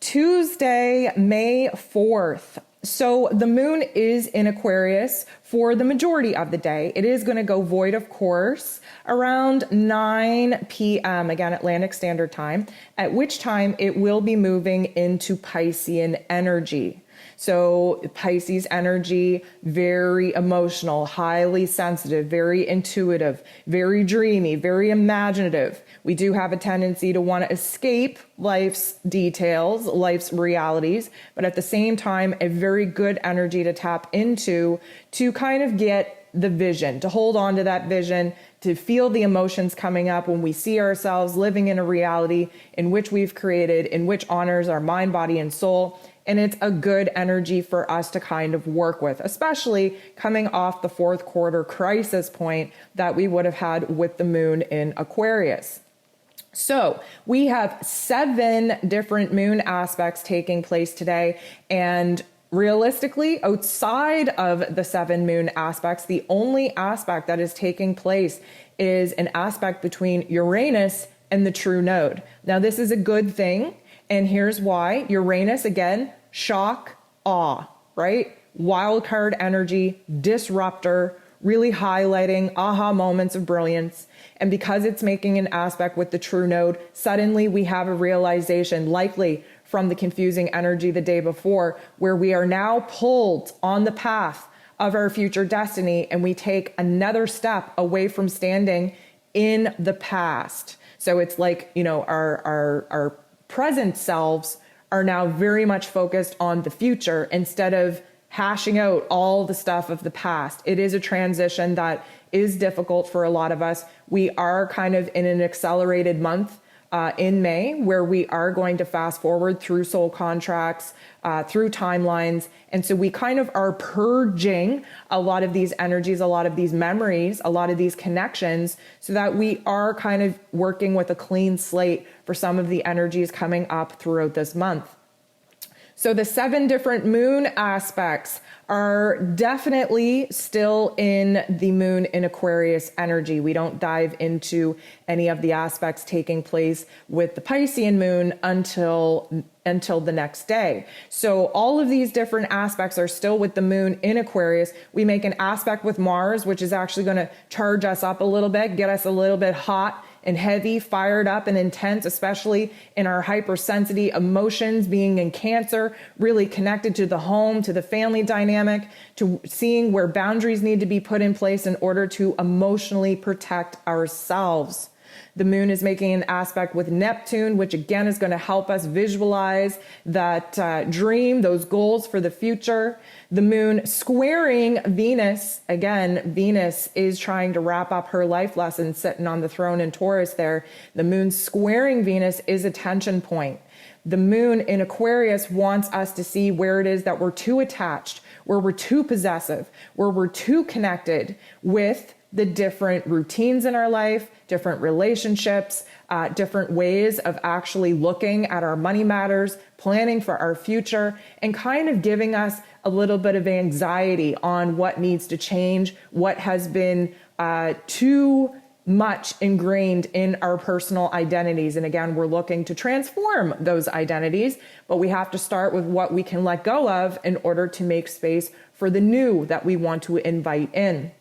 Tuesday, May 4th. So the moon is in Aquarius for the majority of the day. It is going to go void, of course, around 9 p.m., again, Atlantic Standard Time, at which time it will be moving into Piscean energy. So Pisces energy, very emotional, highly sensitive, very intuitive, very dreamy, very imaginative. We do have a tendency to want to escape life's details, life's realities, but at the same time, a very good energy to tap into to kind of get the vision, to hold on to that vision, to feel the emotions coming up when we see ourselves living in a reality in which we've created, in which honors our mind, body, and soul. And it's a good energy for us to kind of work with, especially coming off the fourth quarter crisis point that we would have had with the moon in Aquarius. So we have 7 different moon aspects taking place today. And realistically, outside of the 7 moon aspects, the only aspect that is taking place is an aspect between Uranus and the true node. Now, this is a good thing. And here's why. Uranus, again, shock, awe, right? Wild card energy, disruptor, really highlighting aha moments of brilliance. And because it's making an aspect with the true node, suddenly we have a realization, likely from the confusing energy the day before, where we are now pulled on the path of our future destiny, and we take another step away from standing in the past. So it's like, our present selves are now very much focused on the future instead of hashing out all the stuff of the past. It is a transition that is difficult for a lot of us. We are kind of in an accelerated month in May, where we are going to fast forward through soul contracts, through timelines. And so we kind of are purging a lot of these energies, a lot of these memories, a lot of these connections, so that we are kind of working with a clean slate for some of the energies coming up throughout this month. So the 7 different moon aspects are definitely still in the moon in Aquarius energy. We don't dive into any of the aspects taking place with the Piscean moon until the next day. So all of these different aspects are still with the moon in Aquarius. We make an aspect with Mars, which is actually going to charge us up a little bit, get us a little bit hot and heavy, fired up and intense, especially in our hypersensitive emotions, being in Cancer, really connected to the home, to the family dynamic, to seeing where boundaries need to be put in place in order to emotionally protect ourselves. The moon is making an aspect with Neptune, which again is going to help us visualize that dream, those goals for the future. The moon squaring Venus. Again, Venus is trying to wrap up her life lesson sitting on the throne in Taurus there. The moon squaring Venus is a tension point. The moon in Aquarius wants us to see where it is that we're too attached, where we're too possessive, where we're too connected with the different routines in our life, different relationships, different ways of actually looking at our money matters, planning for our future, and kind of giving us a little bit of anxiety on what needs to change, what has been too much ingrained in our personal identities. And again, we're looking to transform those identities, but we have to start with what we can let go of in order to make space for the new that we want to invite in.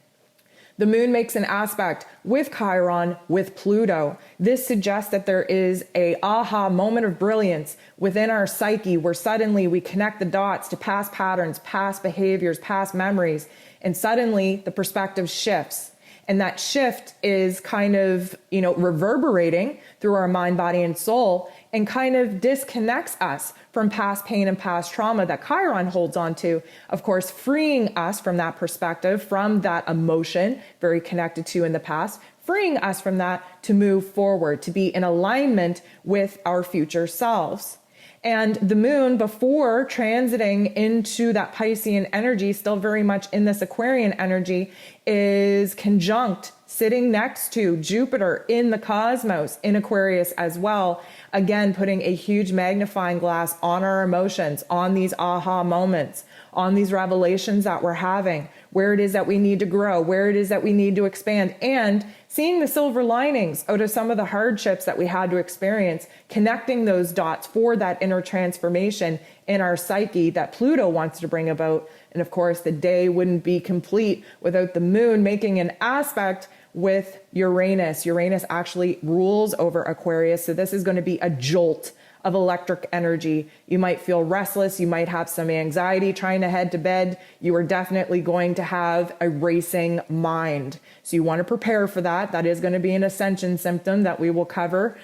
The moon makes an aspect with Chiron, with Pluto. This suggests that there is a aha moment of brilliance within our psyche, where suddenly we connect the dots to past patterns, past behaviors, past memories, and suddenly the perspective shifts. And that shift is kind of, reverberating through our mind, body, and soul, and kind of disconnects us from past pain and past trauma that Chiron holds on to. Of course, freeing us from that perspective, from that emotion, very connected to in the past, freeing us from that to move forward, to be in alignment with our future selves. And the moon, before transiting into that Piscean energy, still very much in this Aquarian energy, is conjunct, sitting next to Jupiter in the cosmos, in Aquarius as well. Again, putting a huge magnifying glass on our emotions, on these aha moments, on these revelations that we're having, where it is that we need to grow, where it is that we need to expand, and seeing the silver linings out of some of the hardships that we had to experience, connecting those dots for that inner transformation in our psyche that Pluto wants to bring about. And of course, the day wouldn't be complete without the moon making an aspect with Uranus. Uranus actually rules over Aquarius, so this is going to be a jolt of electric energy. You might feel restless. You might have some anxiety trying to head to bed. You are definitely going to have a racing mind. So you want to prepare for that. That is going to be an ascension symptom that we will cover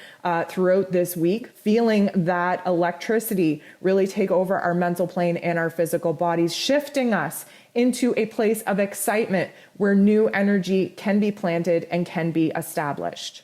throughout this week. Feeling that electricity really take over our mental plane and our physical bodies, shifting us into a place of excitement where new energy can be planted and can be established.